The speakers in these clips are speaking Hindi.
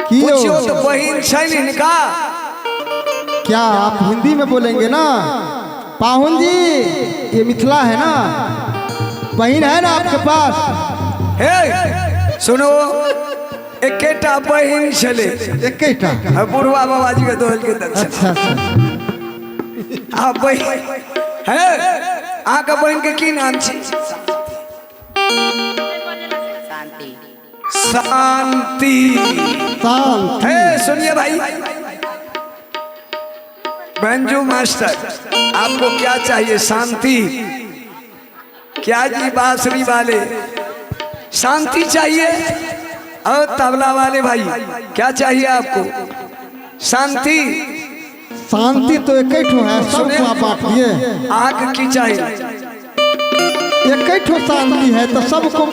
पूछियो तो बहन छैन इनका। क्या आप हिंदी में बोलेंगे ना? पाहुन जी ये मिथिला है ना, बहन है ना आपके पास? हे सुनो, एकेटा बहन छले, एकेटा बुढ़वा बाबा जी के दोहल के दर्शन। अच्छा आप बहन है, आका बहन के की नाम छी? शांति। शांति। है सुनिए भाई, बैंजो मास्टर आपको क्या चाहिए? शांति। क्या जी बांसुरी वाले शांति चाहिए? और तबला वाले भाई क्या चाहिए आपको? शांति। शांति तो एक है, सबको आप बांटिए। आग की चाहिए? एक शांति है तो सबको।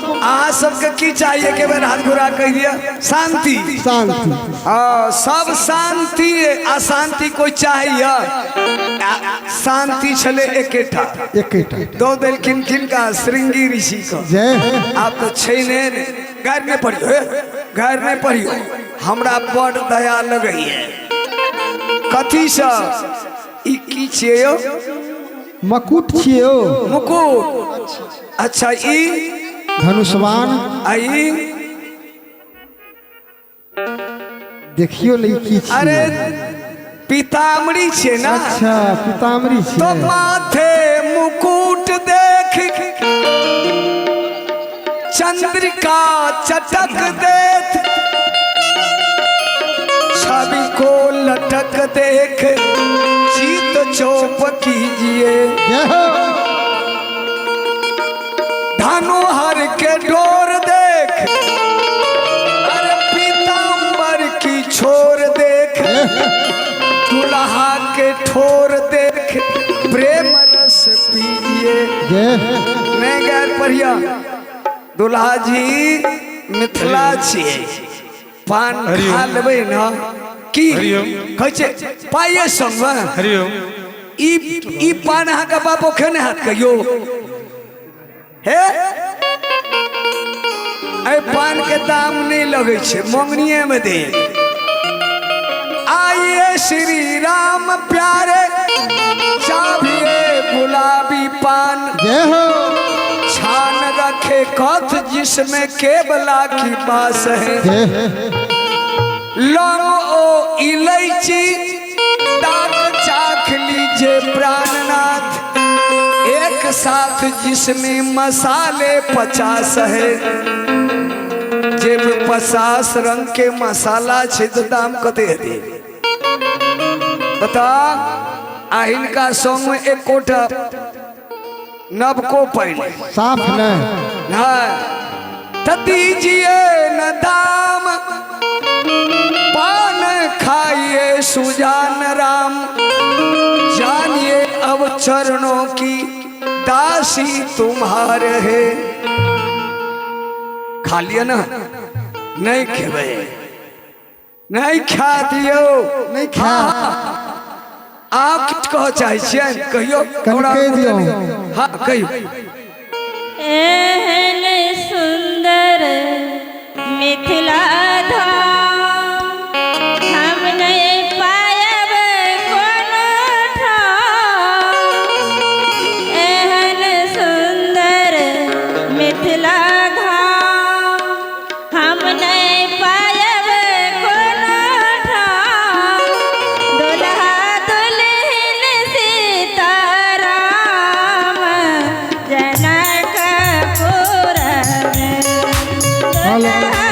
सबके की चाहिए? के बार हाथ घुरा कह दिया शांति। शांति। हाँ सब शांति। अशांति कोई चाहिए? शांति छले एकेटा। दो दिल किन किन का? श्रृंगी ऋषि का। जय। आप तो छैने घर में पढ़ियो, घर में पढ़ियो। हमरा बड़ दया लगे है। कथी से ई की छियो? मकुट छियो। मुकुट। अच्छा ई धनुष्वान। आई देखियो नहीं की छियो। अरे पीताम्बरी छे ना? अच्छा पीताम्बरी छे। तो माथे मुकुट देख चंद्रिका चटक देख, छवि को लटक देख चीत चौप कीजिए। धनुहर के डोर देख, अरे पीताम्बर की छोर देख, दुल्हा के ठोर देख प्रेम रस पीजिए। नहीं गैर पढ़िया। दुल्हा जी मिथिला छिए, पान खा लेबै ना की कहै छै पाइए संग ई पान अहाँ के बापो खेने हाथ कहियो हे? ए पान के दाम नहीं लगे छे, मंगनिये में दे। आइए श्री राम प्यारे चाभिए गुलाबी पान, छान रखे कथ जिसमें केवला की बास है। लौंग ओ इलायची दाग चाख लीजिए प्राणनाथ, एक साथ जिसमें मसाले 50 है। जेब 50 रंग के मसाला छे तो दाम कते हेते बता? आहिन का संग में एक कोटा नबको पहले साफ नहीं तो दीजिए न दाम, पान खाइए सुजान राम, जानिए अब चरणों की दासी तुम्हारे है। खा लिया ना? नहीं खेबे, नहीं खा दियो। नहीं खा। आप किछ कहो चाहे छियन? कहियो। हाँ कहियो। एहन सुंदर मिथिला धाम, हम नहीं पायब कोनो ठाम। एहन सुंदर मिथिला धाम, हम नहीं पायब कोनो ठाम। दुल्हा दुल्हन सीताराम, जनकपुर में। दुल्हा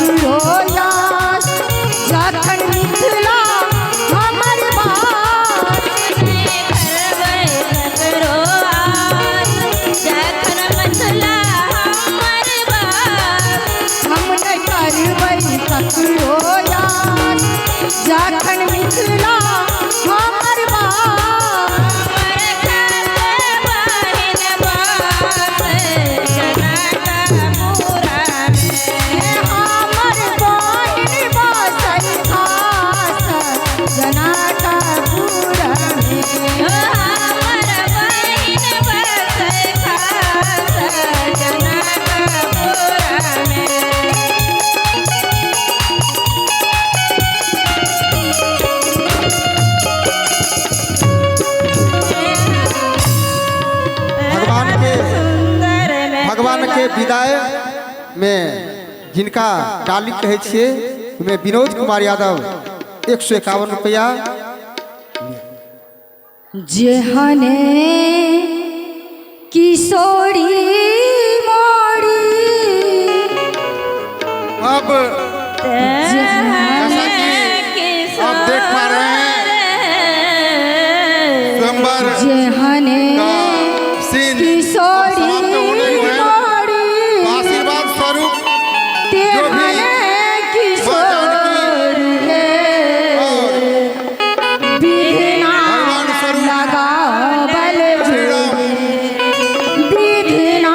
ससुरो यास जखन मिथिला हमर बास हम नहीं करबै ससुरो यास जखन मिथिला हमर बास हमर बहिन बसै खास जनकपुर भगवान के विदाई में जिनका डाली कहे छिए में विनोद कुमार यादव 151 रुपया। जेहने किशोरी मोड़ी अब जैसा कि आप देख पा रहे हैं स्वयंवर जेहने का सीन किशोरी समाप्त होने को है। मोड़ी आशीर्वाद स्वरूप तेहने किशोर है विधिना भगवान स्वरूप लगावल श्री राम विधिना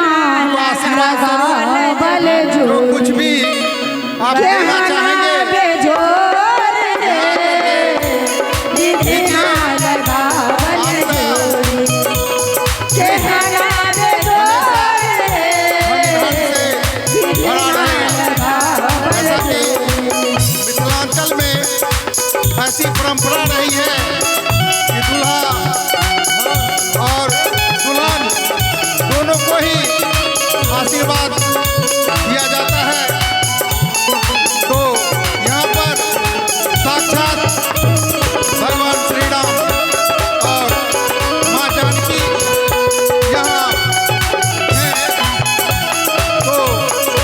आशीर्वाद स्वरूप लगावल जो कुछ भी आप देना चाहेंगे बेजोर है विधिना लगावल जोरी केहना बेजोर है भरा रहेगा। जैसा कि मिथिलांचल में ऐसी परंपरा रही है कि दूल्हा और दुल्हन दोनों को ही आशीर्वाद दिया जाता है। तो यहाँ पर साक्षात भगवान श्री राम और माँ जानकी यहाँ हैं। तो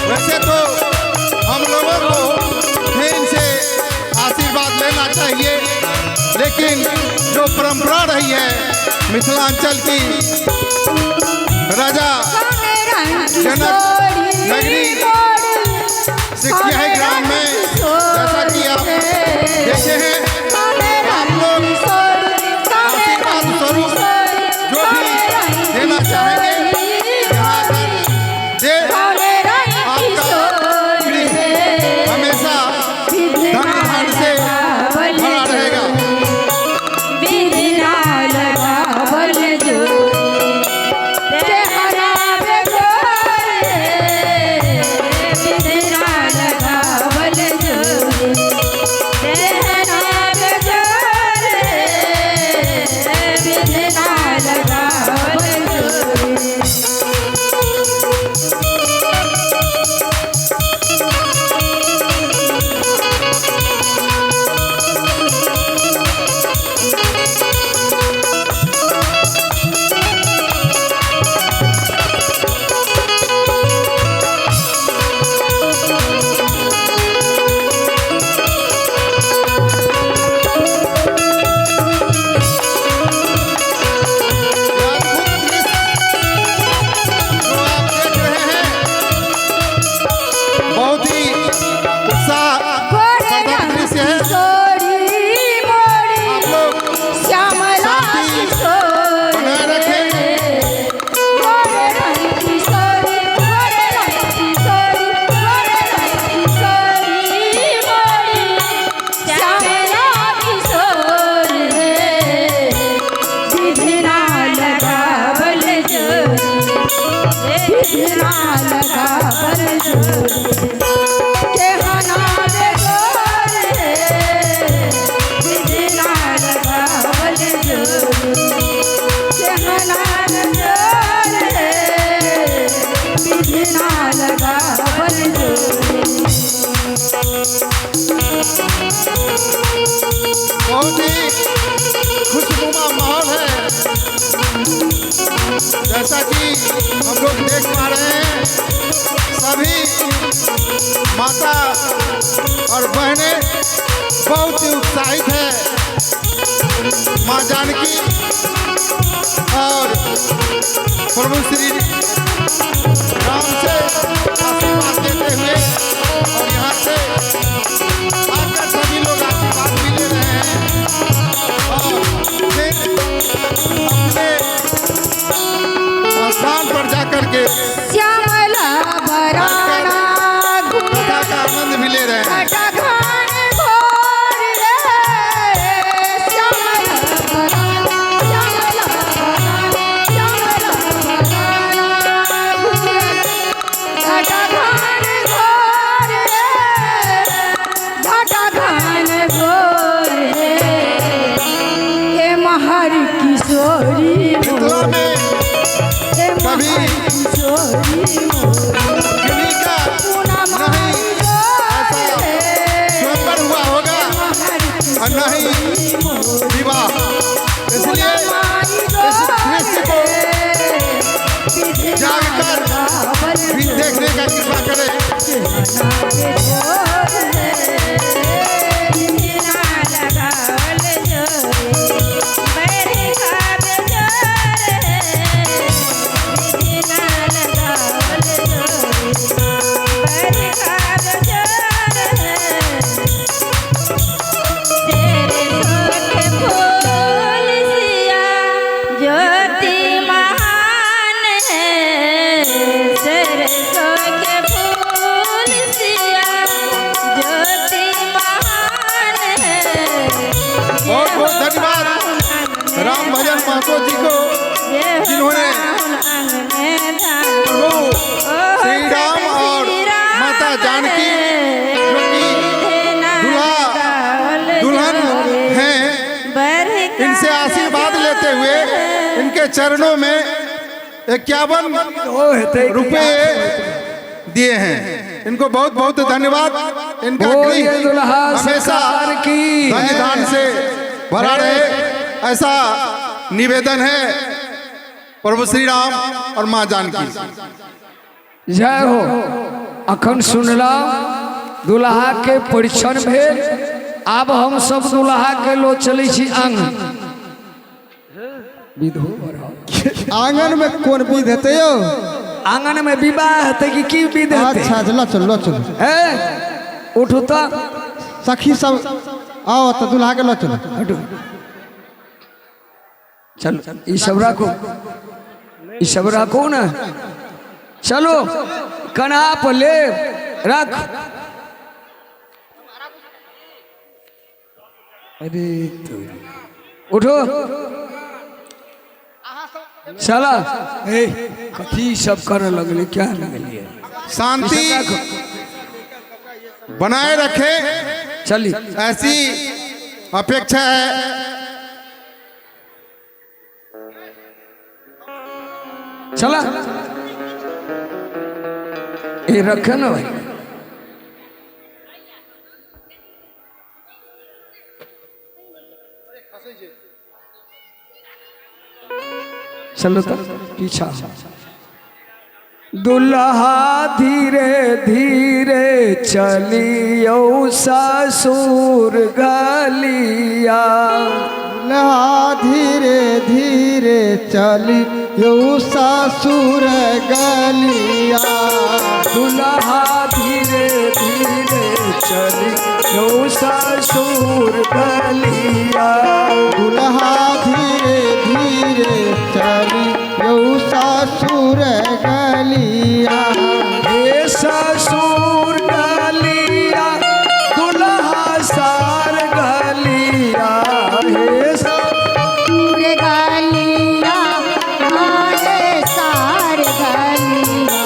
वैसे तो हम लोगों को इनसे आशीर्वाद लेना चाहिए, लेकिन जो परंपरा रही है मिथिलांचल की, राजा जनक नगरी सिकिया ग्राम में जैसा कि आप देखे हैं, आप लोग आशीर्वाद स्वरूप जो भी देना चाहेंगे यहाँ आकर दे। आपका गृह हमेशा धन धान से भरा रहेगा। विधिना लगावल जोरी तेहना बेजोर है विधिना लगावल जैसा कि हम लोग देख पा रहे हैं, सभी माता और बहनें बहुत ही उत्साहित है माँ जानकी और प्रभु श्री राम से आशीर्वाद देते हुए, और यहाँ से आकर सभी लोग आशीर्वाद भी ले रहे हैं और फिर अपने स्थान पर जाकर के श्यामला बराना कथा का आनंद भी ले रहे हैं। घटा घान घोर रे श्यामला बराना श्यामला बराना घटा घान घोर रे घटा घान घोर रे हे महर किशोरी मिथिला में कभी किन्हीं का नहीं ऐसा स्वयंवर हुआ होगा और नहीं विवाह, इसलिए इस दृश्य को जागकर भी देखने का कृपा करें। बहुत बहुत धन्यवाद राम भजन महतो जी को, जिन्होंने प्रभु श्री राम और माता जानकी जो कि दूल्हा दुल्हन हैं, इनसे आशीर्वाद लेते हुए इनके चरणों में 51 रुपए दिए हैं। इनको बहुत बहुत धन्यवाद। इनका गृह हमेशा धन धान से भरा रहे, ऐसा निवेदन है प्रभु श्री राम और माँ जानकी। जय हो। अखन सुनला दुल्हा के परीक्षण भेल, आब हम सब दुल्हा के लो चले छी आंगन। विधो आंगन में कौन विध हेतै यो? आंगन में विवाह हेतै कि की विध हेतै? अच्छा चलो चलो चलो, है उठू तो सखी सब आओ तो दुल्हा के लो चलो। हटो चलो, ई सब रखो, ई सब रखो ना। चलो कनाप ले रख। अरे तो उठो चला। ए कथी सब कर लगले, क्या लगलिए? शांति बनाए रखे, चली ऐसी अपेक्षा है। चला ये रखे ना भाई। चलो तो पीछा। दुल्हा धीरे धीरे चलियो ससुर गलिया, दुल्हा धीरे धीरे चली यो ससुर गलिया। दुल्हा धीरे धीरे चलियो ससुर गलिया। दुल्हा धीरे धीरे चली यो ससुर गलिया। हे ससुर गलिया दुल्हा सार गलिया। हे ससुर गलिया मारे सार गलिया।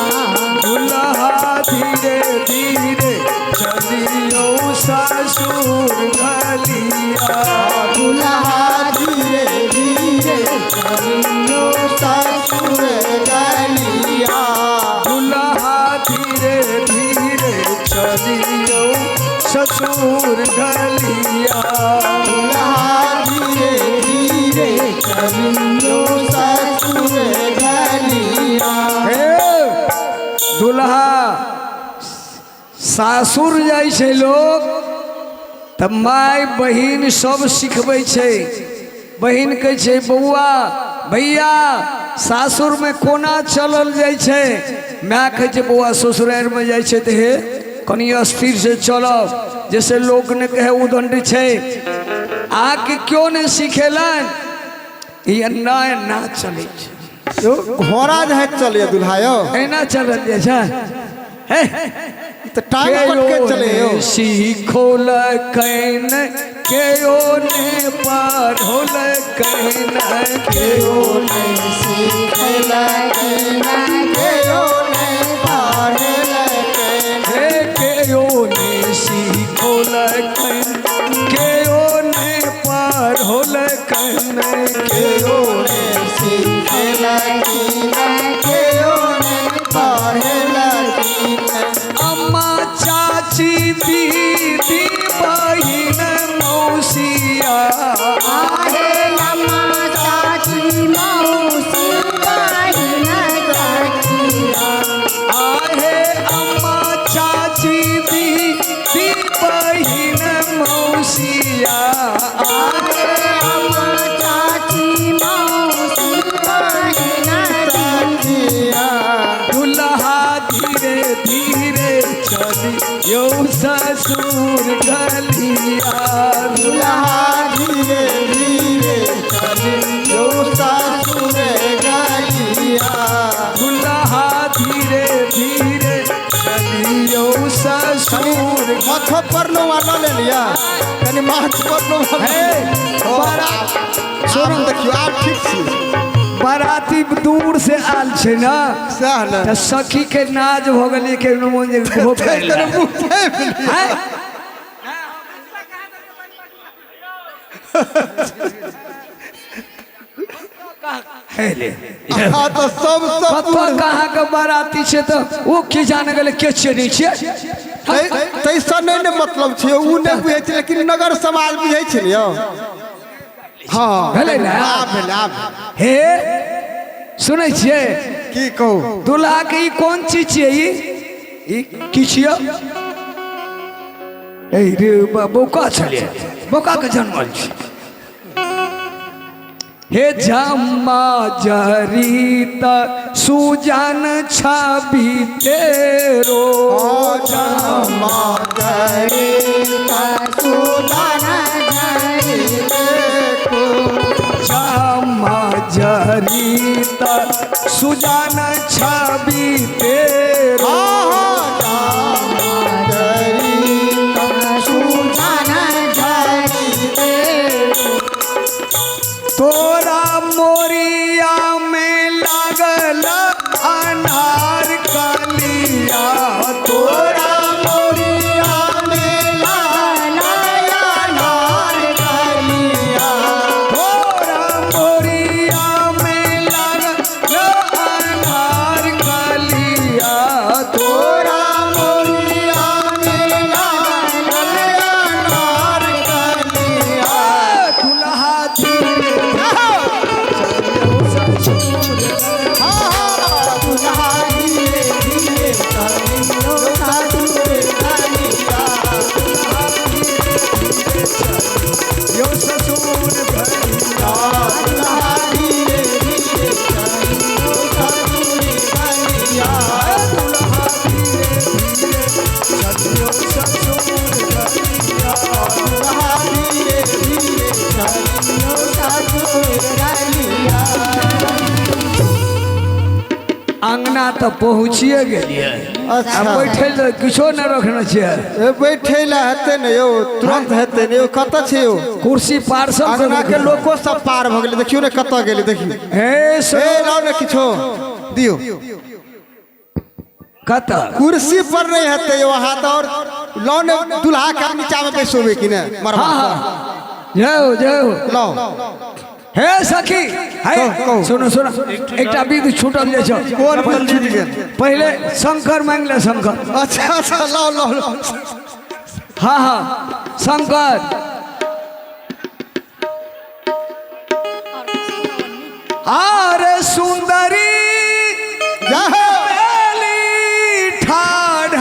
दुल्हा धीरे धीरे चलियो ससुर गलिया। दुल्हा धीरे धीरे चलियो ससुर गलिया। दुल्हा धीरे धीरे चलियो ससुर गलिया। दुल्हा धीरे धीरे चलियो ससुर गलिया। सासुर जाइ छै लोग तब माय बहिन सब सिखबै छै। बहिन कहै छै बौआ भैया सासुर में कोना चलल जाइ छै। माय कहै छै बौआ ससुराल में जाइ छै तऽ हे कनी स्थिर से चलब, जैसे लोग ने कहे उदंड छै। आके क्यों नहीं सिखेलन, ये ना चले छै। यो घोड़ा जे है चलिए दुल्हा यो एना चलल जाइ छै। हे तो टांग पट के चले यो सीखोल कैन केओ ने पार होल कैन केओ ने सीखल केयो नहीं पढ़ल हे केओ ने सीखोल कैन केओ ने पार होल कैन केओ ने सीखल केयो नहीं पढ़ल अम्मा चाची दीदी बहिन मौसिया आहे अम्मा चाची मौसी बहिन चाचिया आहे अम्मा चाची दीदी बहिन मौसिया आहे अम्मा चाची मौसी बहिन चाचिया दुल्हा धीरे धीरे चली यो ससुर गलिया दुल्हा धीरे धीरे चली यो ससुर गलिया दुल्हा धीरे धीरे चली यो ससुर माथो पर नो वाला ले लिया कनी माथ पर नो बड़ा सुन देखियो आप ठीक छी बाराती दूर से आल छे ना सहल त सखी के नाज हो गली के मन जे हो गइल हैं? है ले हां तो सब कतो कहाँ के बाराती छे तो वो के जाने गले के छे नहीं छे। तैसा नहीं ने मतलब छे उ नहीं बुझे छे लेकिन नगर समाज बुझे छे ने हां भेलै ना आप हे सुनै छियै की कहू दूल्हा के ई कोन चीज छियै ई की छियै ए रे बौका छलिए बौका के जन्मल छै। हे जम्मा जरीता सुजान छवि तेरो जम्मा जरीता सुजान जम्मा जरीता सुजान छवि तेरो तोरा मोरिया में लागल अनार कलिया तोरा मोरिया में लागल अनार कलिया तोरा मोरिया में लागल अनार कलिया तोरा मोरिया में लागल अनार कलिया दुल्हा यो ससुर अंगना तो पहुँचिए गेलिए। अच्छा। अब बैठे ले किछो न रखना चाहिए। ए बैठे ला हेते ने यो तुरंत हेते ने यो कत छे यो कुर्सी पार सब अगना के लोको सब पार भ गेले देखियो ने कत गेले देखियो हे ए लाओ ने किछो दियो कत कुर्सी पर नहीं हेते यो हाथ और लाओ ने दुल्हा का नीचा में बैसोबे कि ने मरवा हाँ जाओ जाओ लाओ हे सखी है सुनो सुनो एक विधि छूटल जे छ कौन फल छूट गेल पहले शंकर मांग ले शंकर। अच्छा अच्छा लाओ लाओ लाओ हाँ हाँ शंकर आरे सुंदरी जा बेली ठाढ़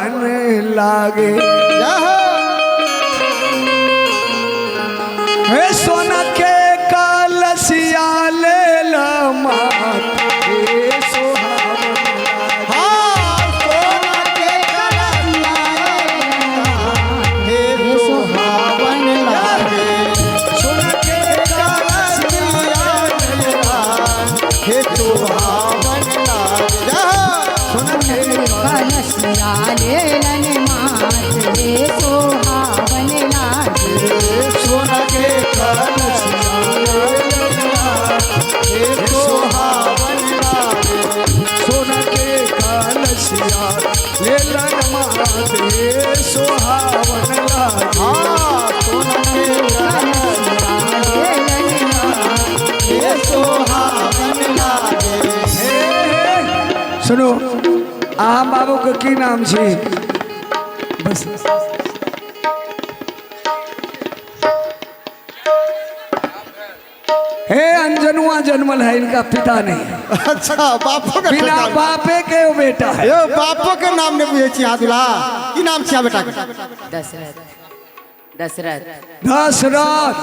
सुहावन लागे। हे सोना के कलसिया ले ला मात हे सुहावन लागे। सोना के कलसिया ले ला हे सुहावन लागे। सोना के कलसिया लेलन मात हे सोहावन लागे। सोना के कलसिया ले ला हे सुहावन लागे। सोना के कलसिया ले ला मात हे सुहावन लागे। सोना के कलसिया लेलन मात हे सुहावन लागे। सुनो अहाँ बाबू के की नाम छी? बस हे अंजनुआ जन्मल है, इनका पिता नहीं है। अच्छा बापो के बिना बापे के वो बेटा है। यो बापो के नाम ने बुझे छी आदुला की नाम छिया बेटा के? दशरथ दशरथ दशरथ।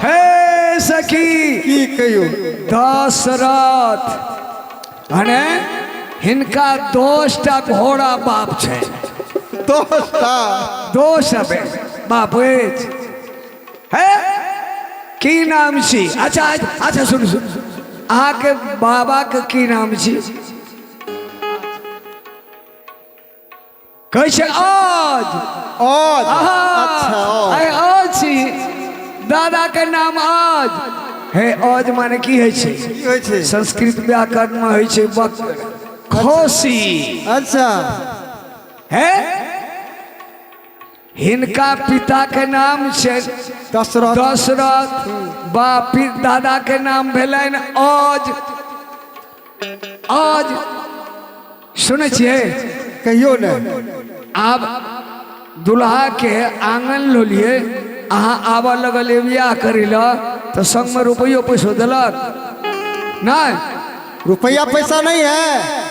हे सखी की कहियो दशरथ अने हिनका 10टा घोड़ा बाप छै। दोस्ता दोष है बाप है की नाम छी? अच्छा अच्छा सुन सुन अहाँ के बाबा के की नाम छी? कैसे आज और अच्छा आज छी। दादा के नाम आज है। आज माने की है छै? की होय छै? संस्कृत व्याकरण में है छै वक्त खोसी अच्छा है। हिनका पिता के नाम छै दशरथ। दशरथ। बाप दादा के नाम भेलन आज। आज सुने छिए? कहियो ने आब दुल्हा के आंगन लो लिए अहाँ आबऽ लगल बियाह करी ला तो संग में रुपयो पैसो दिलक नहीं? रुपया पैसा नहीं है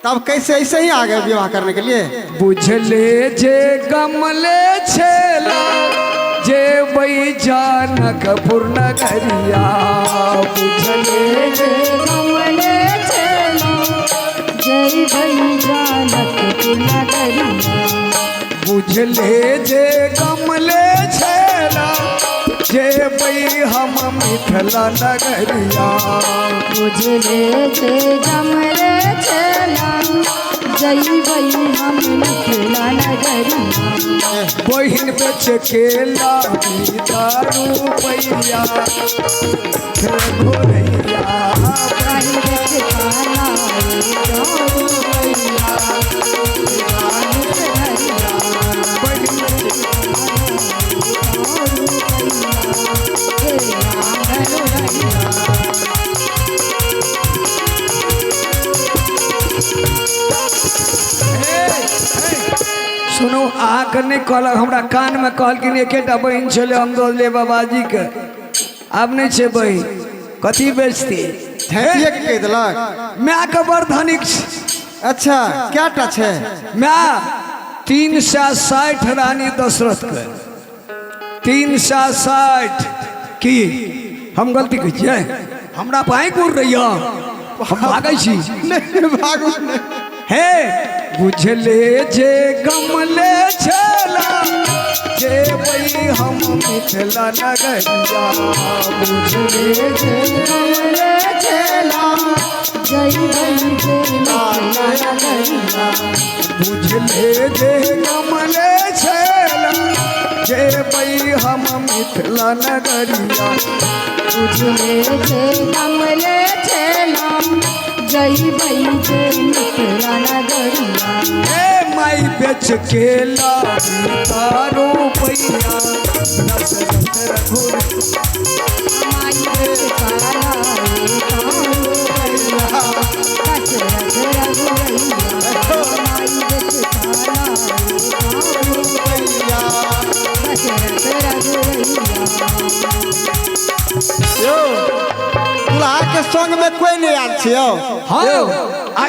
तब कैसे ऐसे ही आ गए विवाह करने के लिए? बुझले जे गमले छेला जे बई जानकपुर नगरिया। बुझले जे कमले चलो जय भई जानकपुर नगरिया। बुझले जे गमले छेला जे बई हम मिथिला नगरिया। बुझले जे कमले चलो जय भई हम मिथिला नगरिया। बहिन बेच के लागी दारू पैया घोरैया। सुनो अहाँके नहीं कहलक हमरा कान में कहलखिन एकेटा बहन छले हम दो ले बाबाजी के। आब नहीं छे बहन कथी बेचती? धैतिये के कह देलक माँ के बड़ धनिक छै। अच्छा क्या टा छे? माँ 360 रानी दशरथ के 360 की हम गलती कह छियै? हमरा पाई गुर रही हम भागै छी। नहीं भागू नहीं। हे बुझले जे गमले छला जे बई हम मिथिला नगरिया। बुझले जे कमले चलो जय भई नगरिया। बुझले जे गमले छला जे बई हम मिथिला नगरिया। बुझले जे कमले चलो जय भई मिथिला नगरिया। ए माई बेच के लागी तारो पैया दशरथ रघुर। माई बेच काला रे कालो पैया दशरथ रघुरैया। माई बेच काला रे कालो पैया दशरथ रघुरैया। यो दुल्हा के संग में कोई नहीं आल छियो हाँ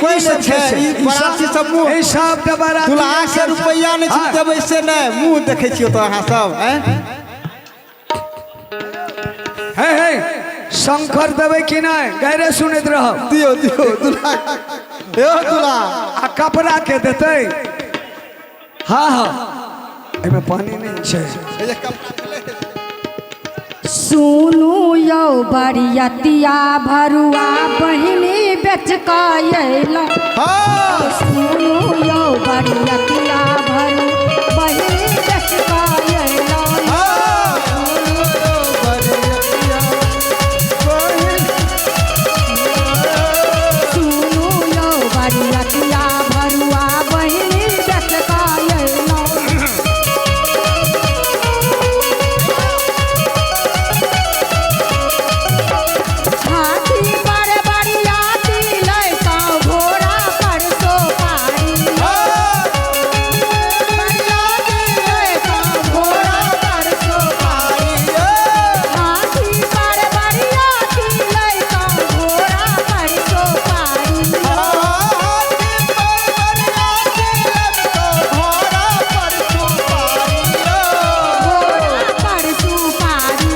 कोई नहीं छे ई बराती सब मुंह ए सब दबारा दुल्हा से रुपया नहीं छी देबै से नहीं मुंह देखै छियो तो अहाँ सब हैं हे शंकर देवे कि नहीं गैरे सुनैत रहो दियो दियो दुल्हा यो दुल्हा आ कपड़ा के देते हाँ हाँ एमे पानी नहीं छै सुनू यौ बरियतिया भरुआ बहिनी बेच कयला हां सुनू यौ बरियतिया भरु बहिनी बेच कयला सुनू यौ बरियतिया भरुआ बहिनी बेच कयला हाथी पर बरियाती लैका घोड़ा पर सोपारी बरियाती लैका घोड़ा पर सोपारी हाथी पर बरियाती लैका घोड़ा पर सोपारी घोड़ा पर सुपारी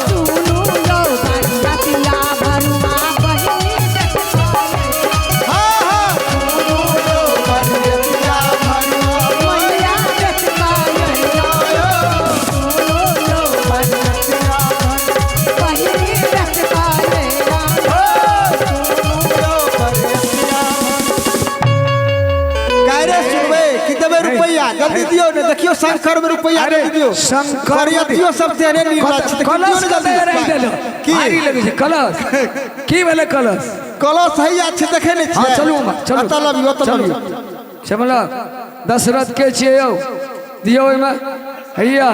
सुनू यौ बरियतिया भरुआ बहिनी बेच मैया बेच सुनू यौ बरियतिया बहिनी बेच गायरे सुनबे कि देबे रुपया जल्दी दियो ने देखियो शंकर में रुपया दे दियो शंकर बरियतियो सब तेरे निर्वाचित कलश कते रहि देलो की भारी लगे छै कलश की भेले कलश कलश है अच्छे देखे नहीं हाँ चलू चलू तलबियो तलबियो चमला दशरथ के छियै यौ दियो ओइमे हैया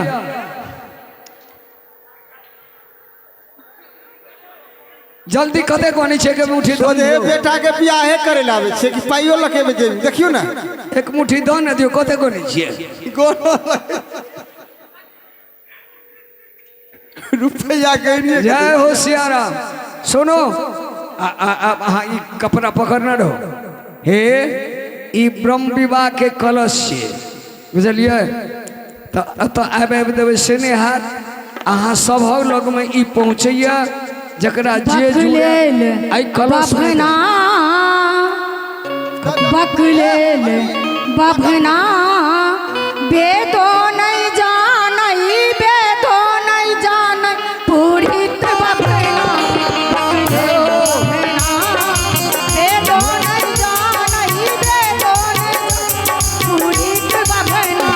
जल्दी कते कोनी छै के मुट्ठी दो ओदे बेटा के बियाहे करे लावे छे कि पाइयो लके में देबी देखियो ना एक मुट्ठी दो न दियो कते कोनी छियै रुपया गइनी जय हो सियाराम सुनो हाँ ई कपड़ा पकड़ना रहो हे ई ब्रह्म विवाह के कलश छियै बुझलियै तो आबे देवे से नहीं हाथ अहाँ सब लग में ई पहुँचैया जकरा जे बकलेल आई कलश में बभना बकलेल बभना बेदो नहीं जानई बेदो नहीं जानई पुरित बभना बकलेल बभना बेदो नहीं जानई बेदो नहीं पुरित बभना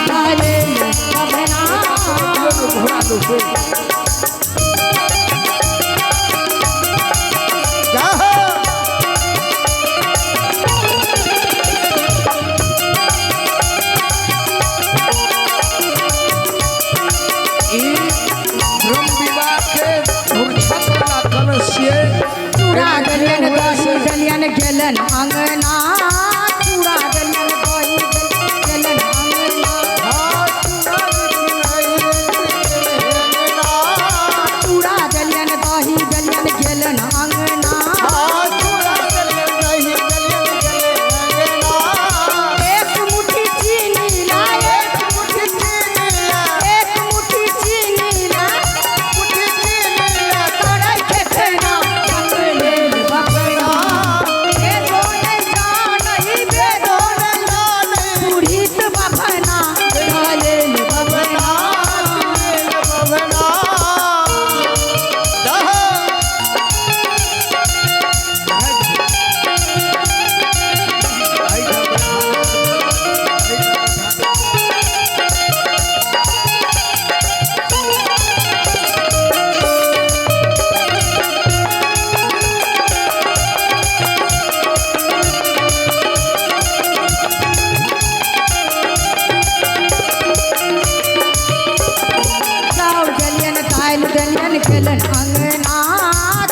बकलेल बभना ब्रह्म विवाह के धूर्छक वाला कलश छियै चूड़ा दलियन दही दलियन गेलन अंगना चूड़ा दलियन दही गेलन अंगना चूड़ा दलियन दही दलियन गेलन अंगना एक मुट्ठी चीनी ला एक मुट्ठी चीनी ला करे के खेना बकलेल बकना ए दोने जानई बे दोने पुरित बभना बकलेल बभना चाउर दलियन दाल दलियन गेलन अंगना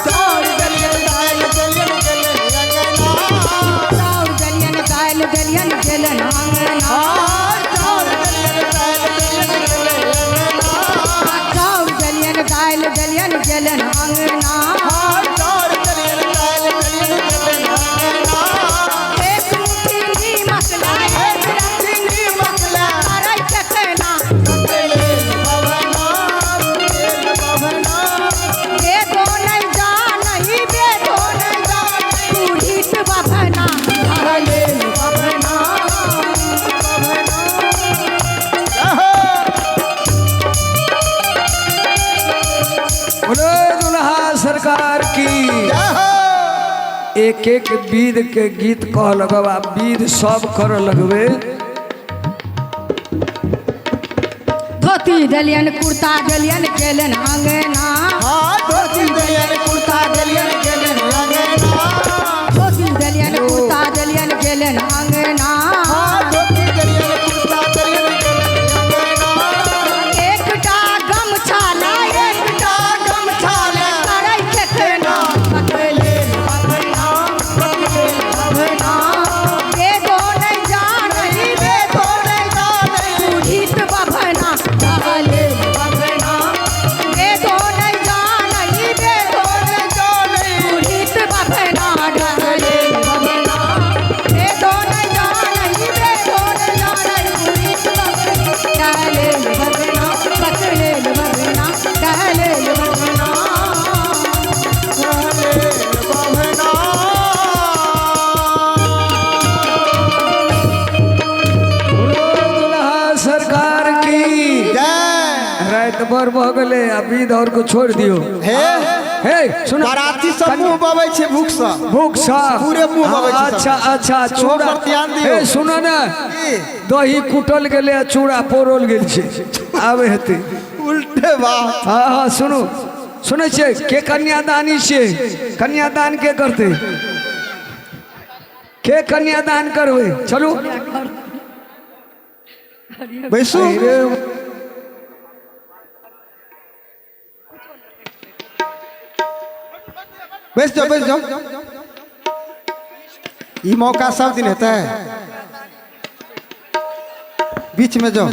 चाउर दलियन दाल दलियन गेलन अंगना चाउर दलियन दाल दलियन गेलन अंगना चाउर दलियन दाल दलियन गेलन अंगना चाउर दलियन खेलन अंगना एक मुट्ठी नीमक लाई एक रत्ती नीमक लाई अरे चखना बेदो नहीं जान ही बेदो नहीं जान बूढ़ी से बभना ढाले बभना बोलो दुल्हा सरकार की। एक एक विध के गीत कह लगवा, विध सब कर लगवे। धोती दलियन कुर्ता दलियन खेलन अंगना धोती दलियन कुर्ता दलियन खेलन अंगना धोती दलियन कुर्ता दलियन खेलन अंगना एकटा गमछा ला एकटा गमछा ला करे चखना पकले पकना पकना बेदो नहीं जान ही बेदो नहीं जान बूढ़ी पे बभना ढाले बभना बेदो नहीं जान ही बेदो नहीं जान बूढ़ी पे बभना ढाले बभना बेदो नहीं जान ही बेदो नहीं जान बूढ़ी पे बभना ढाले बभना पकले बभना ढाले बभना बोलो दुल्हा सरकार की। रात भर भ गले, आ विध और को छोड़ दियो। हे सुन, बाराती सब मुंह बबै छे भूख सा भूख सा पूरे मुंह बबै छे। अच्छा अच्छा चूड़ा चूड़ा पर ध्यान दियो। हे सुनो ना, दही कुटल गेले आ चूड़ा पोरल गेल छे, आवे हेते उल्टे बात। हाँ हाँ सुनो, सुने छे के कन्यादानी छे, कन्यादान के करते, के कन्यादान करवे। चलो बैसू अरे बैस जाओ बैस जाओ। ये मौका सब दिन होता है, बीच में जाओ।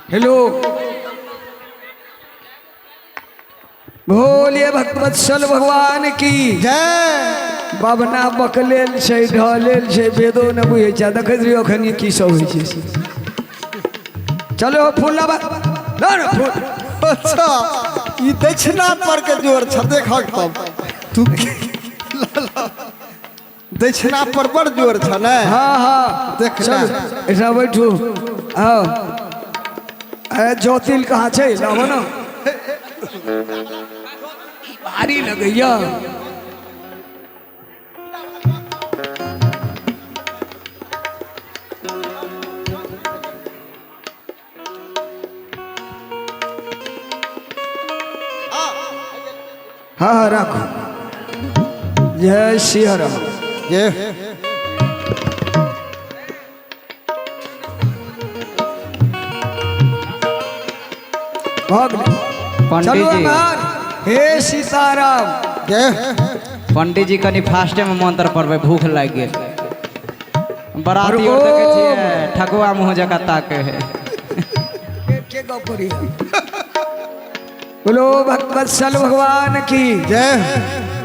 हेलो, बोलिए भक्तवत्सल भगवान की। जय। बाबना बकलेल छै, ढलेल छै, वेदो न बुझे छै। देखैत रहियो अखन की सब होइ छै से। चलो फूल लाबा, ला ना फूल। अच्छा, ये दक्षिणा पर के जोर छ, देख तब तू दक्षिणा पर बड़ जोर छ ने। हाँ हाँ देख चल ना। ऐसा बैठू। आओ, अरे ज्योतिल कहाँ छै, लाबो ना। भारी लगैया। हाँ हाँ रखो। जय श्री राम। ये भाग ले। पंडित चलो जी। अमर, हे सीताराम। ये पंडित जी कनी फास्टे में मंत्र पढ़बे, भूख लाग गेल। बराती अरे और देखे ओ। छियै ठकुआ मुँह जका ताके है। के गौपुरी। बोलो भक्तवत्सल भगवान की। जय।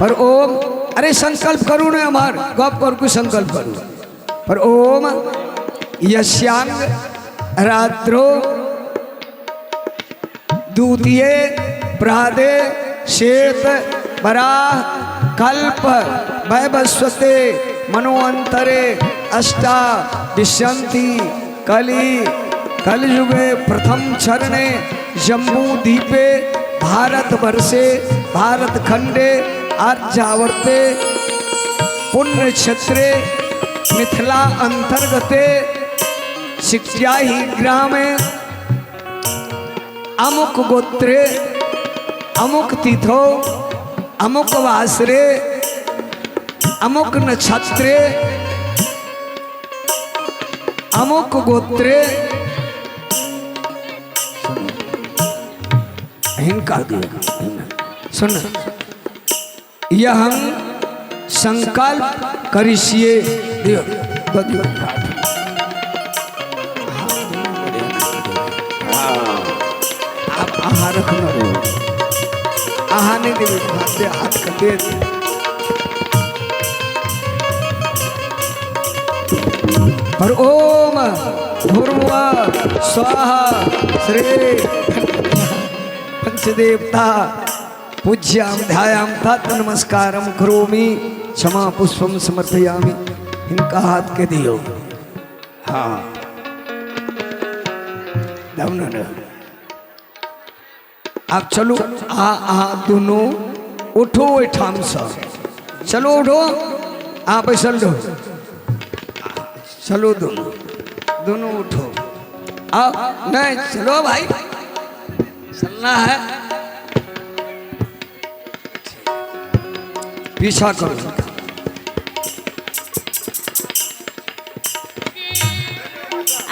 पर ओम, अरे संकल्प करू ने अमर, गप कर कुछ संकल्प करू। पर ओम यस्यांग रात्रो द्वितीय प्रादे शेत बराह कल्प वैवस्वते मनोअंतरे अष्टा विशंति कली कलयुगे प्रथम चरणे जम्बू द्वीपे भारत वर्षे भारत खंडे आर्यावर्ते पुण्य क्षेत्रे मिथिला अंतर्गते शिक्षा ही ग्रामे अमुक गोत्रे अमुक तिथो अमुक वासरे अमुक नक्षत्रे अमुक गोत्रे हिंका सुन यह हम संकल्प करिष्ये दियो दियो आप आहार रखना आहार नहीं दे हाथ कर दे और ओम भूर्भुवः स्वाहा श्री पंचदेवता पूज्याम ध्यायाम तत् नमस्कारम करोमि क्षमा पुष्पम समर्पयामि इनका हाथ के दियो हाँ न आप चलो दोनों उठो ठाम सा चलो उठो आप चल दो चलो दोनों उठो आओ नहीं चलो भाई चलना है पीछा करो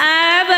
अब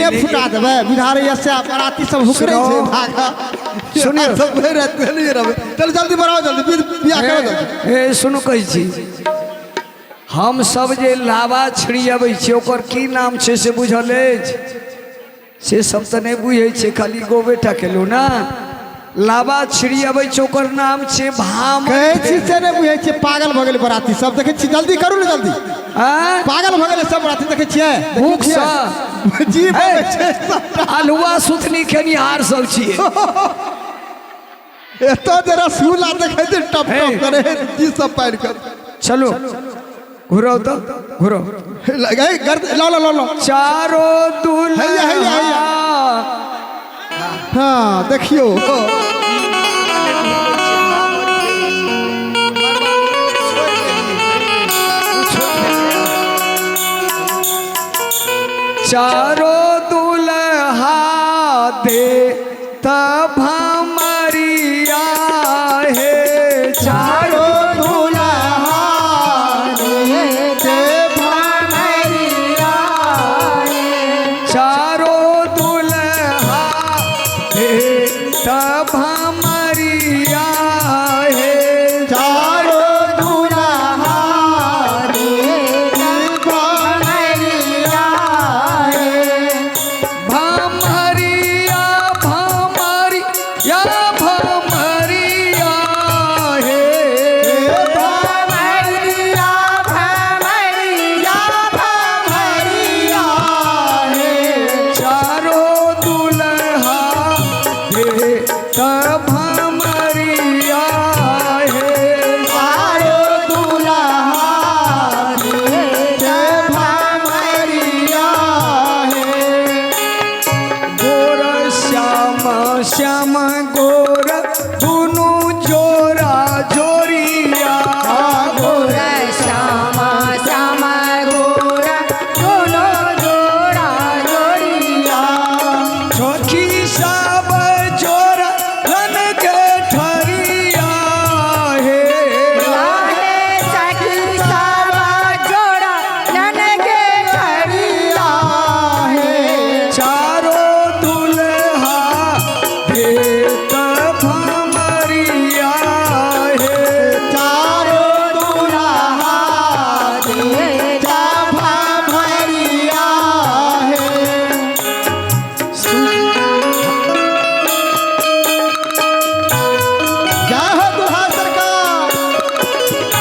दिने फुटा देबे बिहार से बाराती सब हुकरे सुनो। छे भागा सुनिए। सब भे रहते नहीं रहबे चल जल्दी बनाओ जल्दी बियाह करो जल्दी। ए सुनो कहै छी हम सब जे लावा छिड़ियाबै छी ओकर की नाम छै से बुझल अछि से सब तऽ नहि बुझै छै खाली गोबेटा केलू ना लावा छिड़ियाबै छै ओकर नाम छै भाम कहै छी से नहीं बुझे छे पागल भ गेल बाराती सब देखे छी जल्दी करू ने जल्दी आँ? पागल भ गेल सब बाराती देखे छिए भूख सँ जी ए, छे सब हलुआ सुथनी खेनिहार सब छियै एतो जरा सूला देखे छे टप हे। टप करे जी सब पैर कर चलो घुरो तो घुरो लगे गर्द लो लो लो लो चारो हैया, हैया, दुल्हा हाँ देखियो चारो दुल्हा दे तब हमारिया है चारो दुल्हा चारो दुल्हा दे तब हमारिया है चारो दुल्हा भमरिया भमरिया भमरिया है चारो दुल्हा दे तब हमारिया है गोर श्याम श्याम गोर दुनु जोरा जोरिया छोटी सब जोरा रन के ठरिया है चारो दुल्हा दे तब हमारिया है जय हो दुल्हा सरकार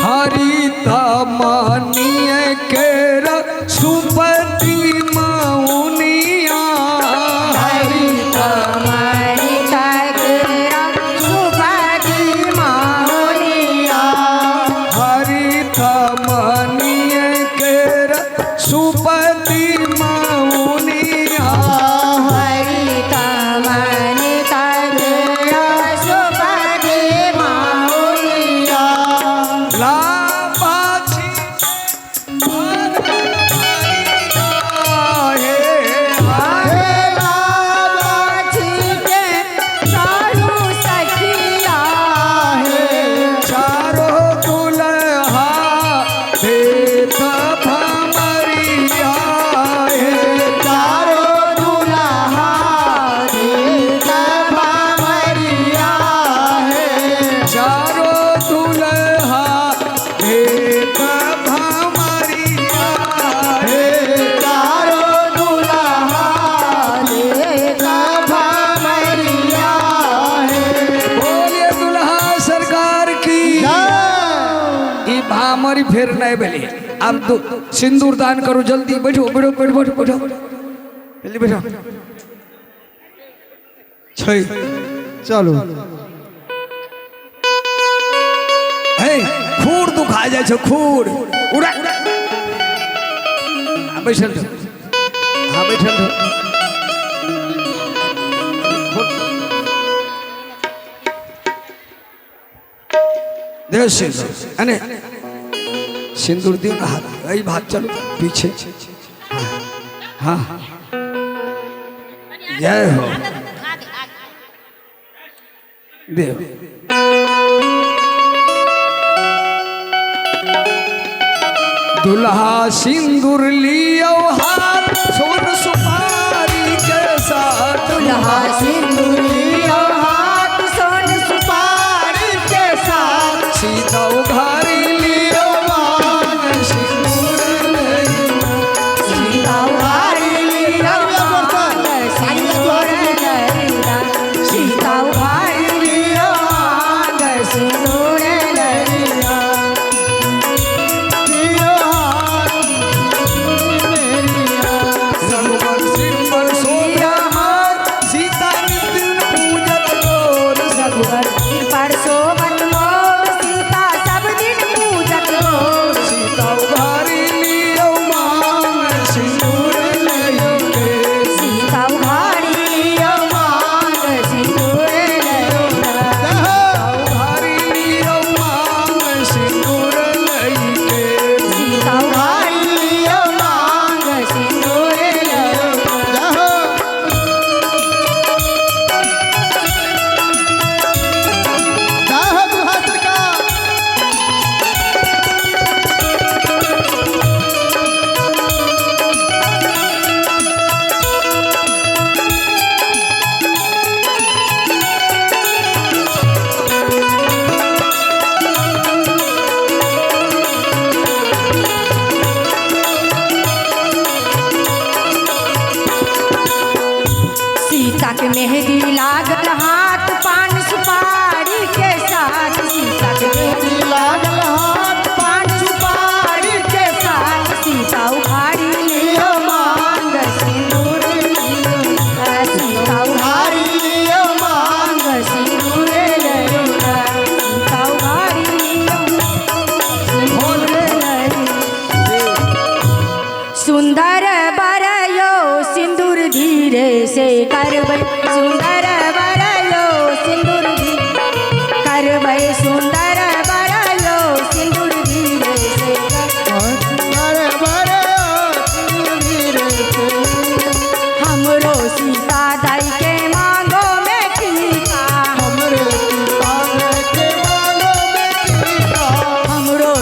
हरित मानिय के सुपति मौनिया हरित हरित मानिय के सुपति मौनिया लाबाची चारो दुल्हा दे तब हमारिया है चारो दुल्हा दे तब हमारिया है बोलिए दुल्हा सरकार की ई भामरी फेर नहीं भेली अब तो सिंदूर दान करो जल्दी बैठो बैठो बैठो बैठो बैठो जल्दी बैठो छै चलो हे खूर दुखा जाए छो खूर उड़ा बैठल रहो हाँ बैठल रहो देश अने सिंदूर दियो ना हाथ यही भाग चलो पीछे हाँ जय हो देव दुल्हा सिंदूर लियो हाथ सोन सुपारी के साथ दुल्हा सिंदूर लियो हाथ सोन सुपारी के साथ सीता उघारी लियो मांग सिंदूर नहीं सीता उघारी लियो मांग सिंदूर लहरीला सीता उघारी लियो मांग सिंदूर लहरीला रघुवर सिर पर सोया हाथ सीता नित्य पूजत गोर रघुवर सिर पर शोभन मोर सीता सब दिन पूजत गोर सीता उघारी लियो मांग सिंदूर नहीं के सीता उघारी लियो मांग सिंदूर लहरीला उघारी लियो मांग सिंदूर नहीं के सीता उघारी लियो मांग सिंदूर लहरीला सीता के मेहंदी लागल हाथ पान सुपारी के साथ सीता के मेहंदी लागल हाथ पान सुपारी के साथ सीता उघारी लियो मांग सिंदूर लियो सीता उघारी लियो मांग सिंदूर लहरीला सीता उघारी लियो सिंदूर लहरीला सुंदर बरयो सिंदूर धीरे से करबै सुंदर बरयो सिंदूर करबै सुंदर बरयो सिंदूर धीरे से हमरो सीता दाई के मांगो में टीका हमरो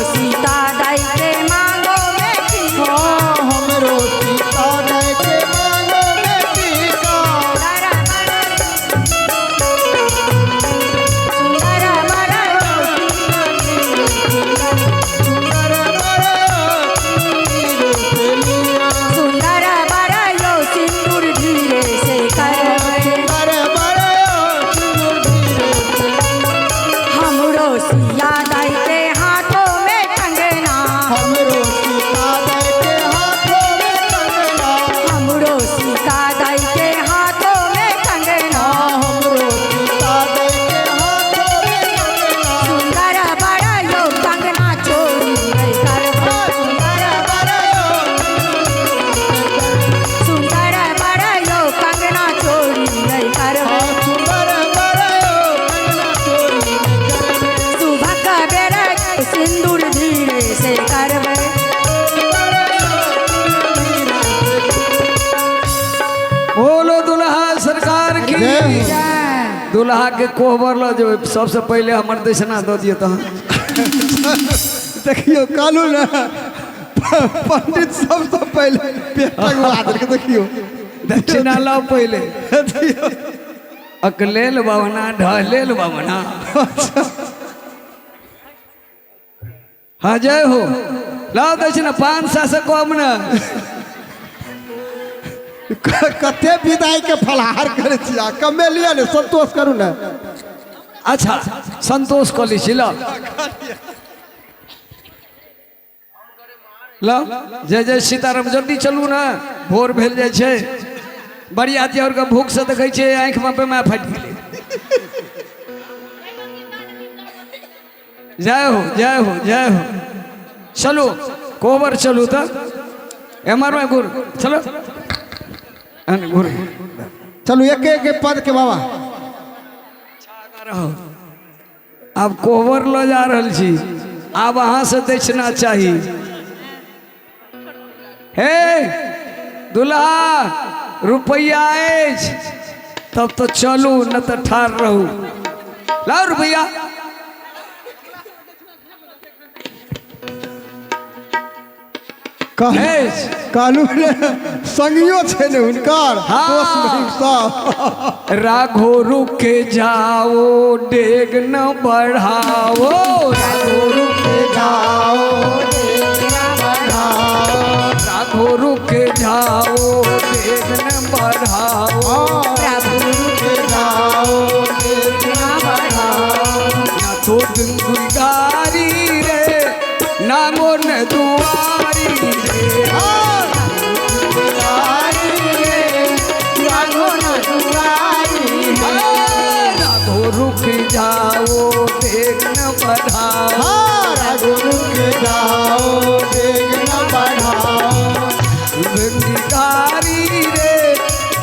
सीता दाई के मांगो में टीका सुंदर सुंदर बरयो सिंदूर धीरे से करबै हमरो सिया दाई के हाथों में कंगना हमरो सीता दाई के हाथों में कंगना सुंदर बरयो कंगना चोरी नहीं करबै सुंदर बरयो कंगना चोरी नहीं करबै सुभक बेर सिंदूर धीरे से करबै बोलो दुल्हा सरकार की दुल्हा के कोहबर लो जो सबसे पहले हमर दक्षिणा दो दियो तो देखियो कालू ना पंडित सबसे पहले पेटक बादल के देखियो दक्षिणा लो पहले अकलेल बावना ढलेल बावना हाँ जय हो लाओ दक्षिणा 500 से कम ना कते विदाई के फलहार करे छिया कमे लिया ने संतोष करू ना अच्छा संतोष कर ली लो लो जय जय सीताराम जल्दी चलू ना भोर भेल जाय छै बरियाती और का भूख से देखै छै आंख में पे मैं फट गेलै जय हो जय हो जय हो चलो कोबर चलू तो एमआर में गुर चलो गुर चलू एक एक पद के बाबा अब कोबर लो जा रहल छी अब वहां से दक्षिणा चाहिए। हे दुल्हा रुपया अछि तब तो चलू, न तो ठार रहू। लाओ रुपया। कालू संगियो छे ने हुनकर दोस्त महिम सब। राघो रुके जाओ डेग न बढ़ाओ, राघो रुके जाओ डेग न बढ़ाओ, राघो रुके जाओ डेग न बढ़ाओ, राघो रुके जाओ डेग न बढ़ाओ। ना तो गुंगारी रे ना मोर न दुआरी रे, रुक जाओ देख न बढ़ाओ, रुक जाओ देख न बढ़ाओ। भिकारी रे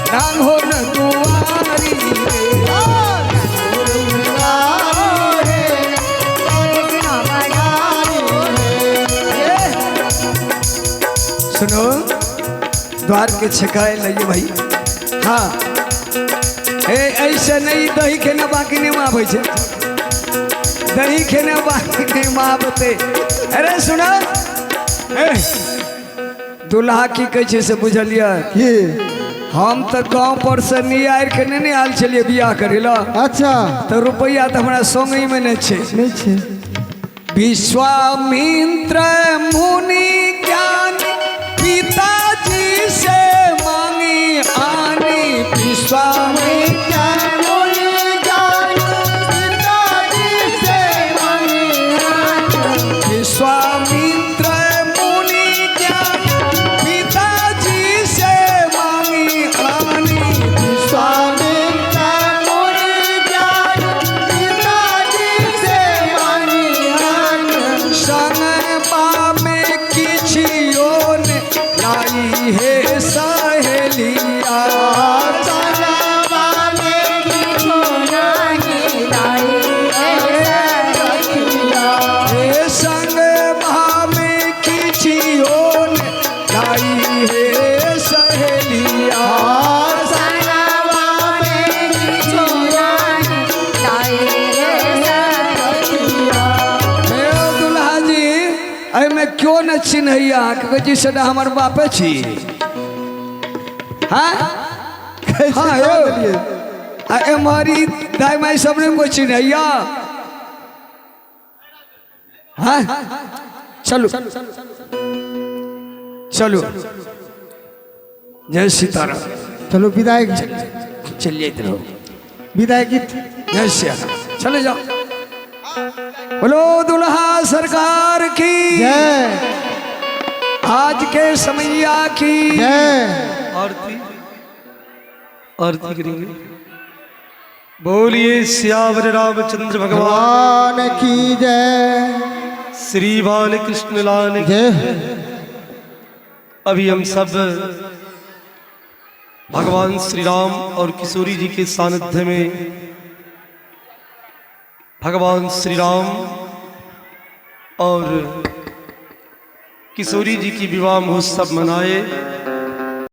रंग हो न दुआरी रे। सुनो द्वार के छकाए लइए भाई। हाँ ऐसे नहीं दही खेने बाकी नहीं मावे छे, दही खेने बाकी नहीं मावते। अरे सुना दुल्हा की कहे से बुझलिए, हम तो गांव पर से नहीं आयर के नहीं आयल चलिए बियाह करेला। अच्छा तो रुपया तो हमारा संग में नहीं छे। विश्वामित्र मुनि ज्ञान पिताजी से मांगी आनी, विश्वामित्र विश्वामित्र मुनि ज्ञान पिताजी से मांगी आनी, विश्वामित्र मुनि ज्ञान पिताजी से मांगी आनी। संगमा में किछियो ने लाई है सहेलिया, संगमा में किछो नहीं लाई है सहेलिया, संग में किछियो ने लाई है सहेलिया, संगमा में किछो नहीं लाई है सहेलिया। दुल्हा जी एमे क्यों न चिन्हैया जी से हमार बापे छी। हाँ हाँ हमारी दाई माई सबने को चिन्हैया। हाँ चलो चलो जय सीताराम। चलो विदाई चलिए इधर विदाई गीत। जय श्याम चले जाओ। बोलो दुल्हा सरकार की जय, आज के समैया की जय। आरती आरती करेंगे। बोलिए सियावर रामचंद्र भगवान भगवान की जय, श्री बाल कृष्ण लाल की। जय। अभी हम सब भगवान श्री राम और किशोरी जी के सानिध्य में भगवान श्री राम और किशोरी जी की विवाह महोत्सव मनाए।